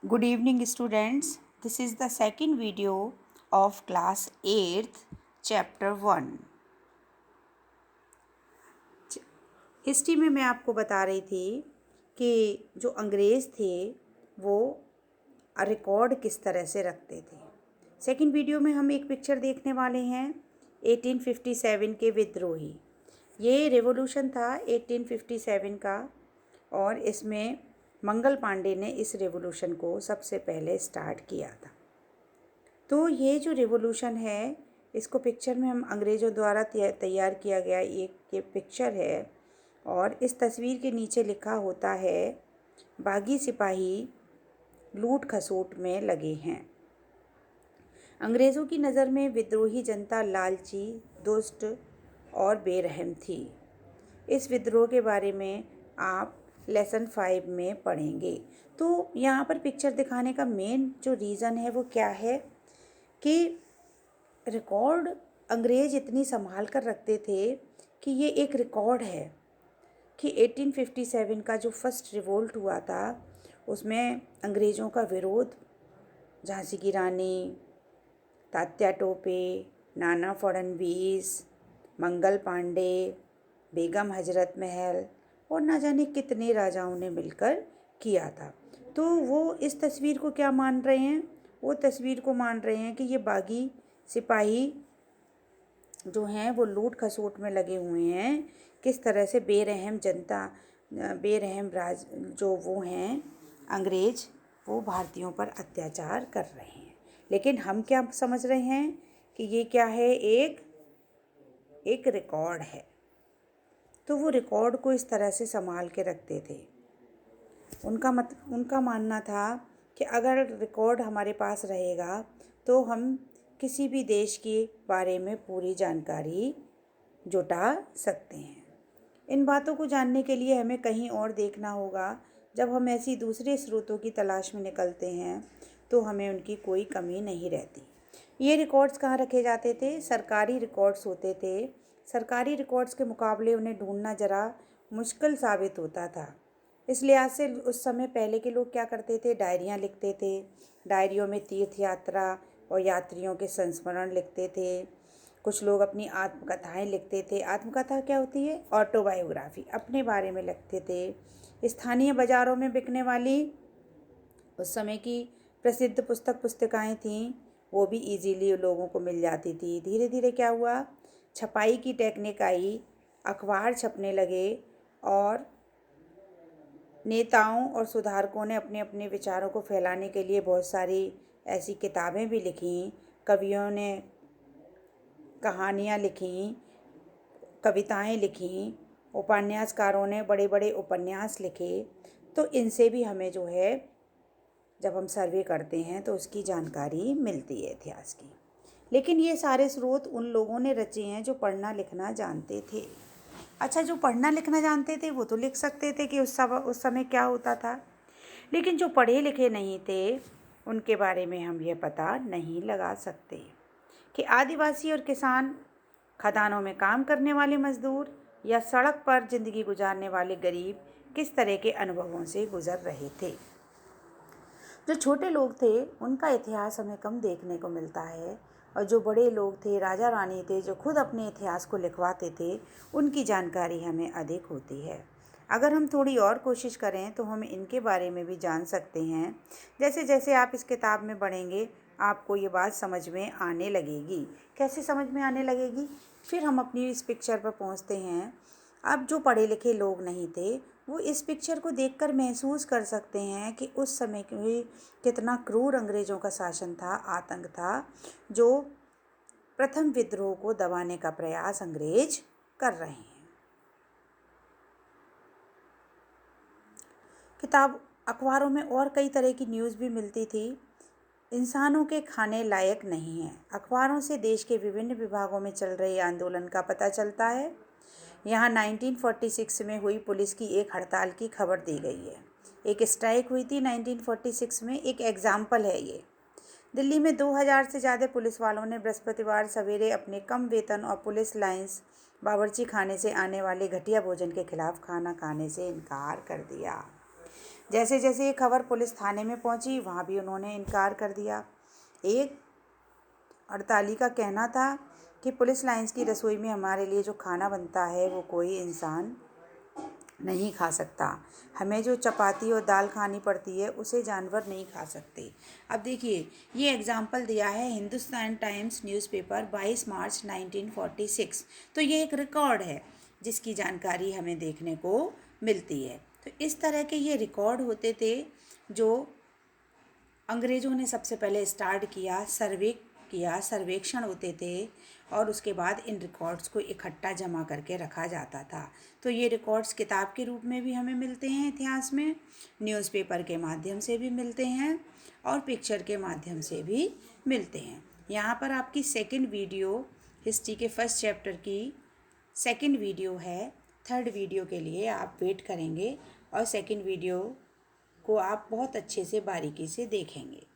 Good evening, students. This is the second video of class 8th, chapter 1. History में मैं आपको बता रही थी कि जो अंग्रेज़ थे वो रिकॉर्ड किस तरह से रखते थे। सेकंड वीडियो में हम एक पिक्चर देखने वाले हैं 1857 के विद्रोही। ये रेवोल्यूशन था 1857 का और इसमें मंगल पांडे ने इस रेवोल्यूशन को सबसे पहले स्टार्ट किया था। तो ये जो रेवोल्यूशन है इसको पिक्चर में हम अंग्रेज़ों द्वारा तैयार किया गया एक ये पिक्चर है और इस तस्वीर के नीचे लिखा होता है बागी सिपाही लूट खसोट में लगे हैं। अंग्रेज़ों की नज़र में विद्रोही जनता लालची, दुष्ट और बेरहम थी। इस विद्रोह के बारे में आप लेसन 5 में पढ़ेंगे। तो यहाँ पर पिक्चर दिखाने का मेन जो रीज़न है वो क्या है कि रिकॉर्ड अंग्रेज़ इतनी संभाल कर रखते थे कि ये एक रिकॉर्ड है कि 1857 का जो फर्स्ट रिवोल्ट हुआ था उसमें अंग्रेज़ों का विरोध झांसी की रानी, तात्या टोपे, नाना फडणवीस, मंगल पांडे, बेगम हजरत महल और ना जाने कितने राजाओं ने मिलकर किया था। तो वो इस तस्वीर को क्या मान रहे हैं? वो तस्वीर को मान रहे हैं कि ये बागी सिपाही जो हैं वो लूट खसोट में लगे हुए हैं। किस तरह से बेरहम जनता, बेरहम राज जो वो हैं अंग्रेज, वो भारतीयों पर अत्याचार कर रहे हैं। लेकिन हम क्या समझ रहे हैं कि ये क्या है, एक रिकॉर्ड है। तो वो रिकॉर्ड को इस तरह से संभाल के रखते थे। उनका मानना था कि अगर रिकॉर्ड हमारे पास रहेगा तो हम किसी भी देश के बारे में पूरी जानकारी जुटा सकते हैं। इन बातों को जानने के लिए हमें कहीं और देखना होगा। जब हम ऐसी दूसरे स्रोतों की तलाश में निकलते हैं तो हमें उनकी कोई कमी नहीं रहती। ये रिकॉर्ड्स कहाँ रखे जाते थे? सरकारी रिकॉर्ड्स होते थे। सरकारी रिकॉर्ड्स के मुकाबले उन्हें ढूंढना ज़रा मुश्किल साबित होता था। इस लिहाज से उस समय पहले के लोग क्या करते थे? डायरियाँ लिखते थे। डायरियों में तीर्थ यात्रा और यात्रियों के संस्मरण लिखते थे। कुछ लोग अपनी आत्मकथाएं लिखते थे। आत्मकथा क्या होती है? ऑटोबायोग्राफी, अपने बारे में लिखते थे। स्थानीय बाज़ारों में बिकने वाली उस समय की प्रसिद्ध पुस्तिकाएं थीं, वो भी इजीली लोगों को मिल जाती थी। धीरे धीरे क्या हुआ, छपाई की टेक्निक आई, अखबार छपने लगे और नेताओं और सुधारकों ने अपने अपने विचारों को फैलाने के लिए बहुत सारी ऐसी किताबें भी लिखीं। कवियों ने कहानियाँ लिखीं, कविताएं लिखीं, उपन्यासकारों ने बड़े बड़े उपन्यास लिखे। तो इनसे भी हमें जो है जब हम सर्वे करते हैं तो उसकी जानकारी मिलती है इतिहास की। लेकिन ये सारे स्रोत उन लोगों ने रचे हैं जो पढ़ना लिखना जानते थे। अच्छा, जो पढ़ना लिखना जानते थे वो तो लिख सकते थे कि उस समय क्या होता था, लेकिन जो पढ़े लिखे नहीं थे उनके बारे में हम ये पता नहीं लगा सकते कि आदिवासी और किसान, खदानों में काम करने वाले मजदूर या सड़क पर ज़िंदगी गुजारने वाले गरीब किस तरह के अनुभवों से गुजर रहे थे। जो छोटे लोग थे उनका इतिहास हमें कम देखने को मिलता है और जो बड़े लोग थे, राजा रानी थे, जो खुद अपने इतिहास को लिखवाते थे, उनकी जानकारी हमें अधिक होती है। अगर हम थोड़ी और कोशिश करें तो हम इनके बारे में भी जान सकते हैं। जैसे जैसे आप इस किताब में पढ़ेंगे आपको ये बात समझ में आने लगेगी। कैसे समझ में आने लगेगी? फिर हम अपनी इस पिक्चर पर पहुंचते हैं। अब जो पढ़े लिखे लोग नहीं थे वो इस पिक्चर को देखकर महसूस कर सकते हैं कि उस समय के कितना क्रूर अंग्रेज़ों का शासन था, आतंक था, जो प्रथम विद्रोह को दबाने का प्रयास अंग्रेज कर रहे हैं। किताब अखबारों में और कई तरह की न्यूज़ भी मिलती थी। इंसानों के खाने लायक नहीं है। अखबारों से देश के विभिन्न विभागों में चल रहे आंदोलन का पता चलता है। यहाँ 1946 में हुई पुलिस की एक हड़ताल की खबर दी गई है। एक स्ट्राइक हुई थी 1946 में, एक एग्जाम्पल है ये। दिल्ली में 2000 से ज़्यादा पुलिस वालों ने बृहस्पतिवार सवेरे अपने कम वेतन और पुलिस लाइंस बावर्ची खाने से आने वाले घटिया भोजन के खिलाफ खाना खाने से इनकार कर दिया। जैसे जैसे ये खबर पुलिस थाने में पहुंची, वहाँ भी उन्होंने इनकार कर दिया। एक हड़ताली का कहना था कि पुलिस लाइंस की रसोई में हमारे लिए जो खाना बनता है वो कोई इंसान नहीं खा सकता। हमें जो चपाती और दाल खानी पड़ती है उसे जानवर नहीं खा सकते। अब देखिए, ये एग्जाम्पल दिया है हिंदुस्तान टाइम्स न्यूज़पेपर 22 मार्च 1946। तो ये एक रिकॉर्ड है जिसकी जानकारी हमें देखने को मिलती है। तो इस तरह के ये रिकॉर्ड होते थे जो अंग्रेज़ों ने सबसे पहले स्टार्ट किया, सर्वेक्षण होते थे और उसके बाद इन रिकॉर्ड्स को इकट्ठा जमा करके रखा जाता था। तो ये रिकॉर्ड्स किताब के रूप में भी हमें मिलते हैं इतिहास में, न्यूज़पेपर के माध्यम से भी मिलते हैं और पिक्चर के माध्यम से भी मिलते हैं। यहाँ पर आपकी सेकंड वीडियो, हिस्ट्री के फर्स्ट चैप्टर की सेकंड वीडियो है। थर्ड वीडियो के लिए आप वेट करेंगे और सेकंड वीडियो को आप बहुत अच्छे से बारीकी से देखेंगे।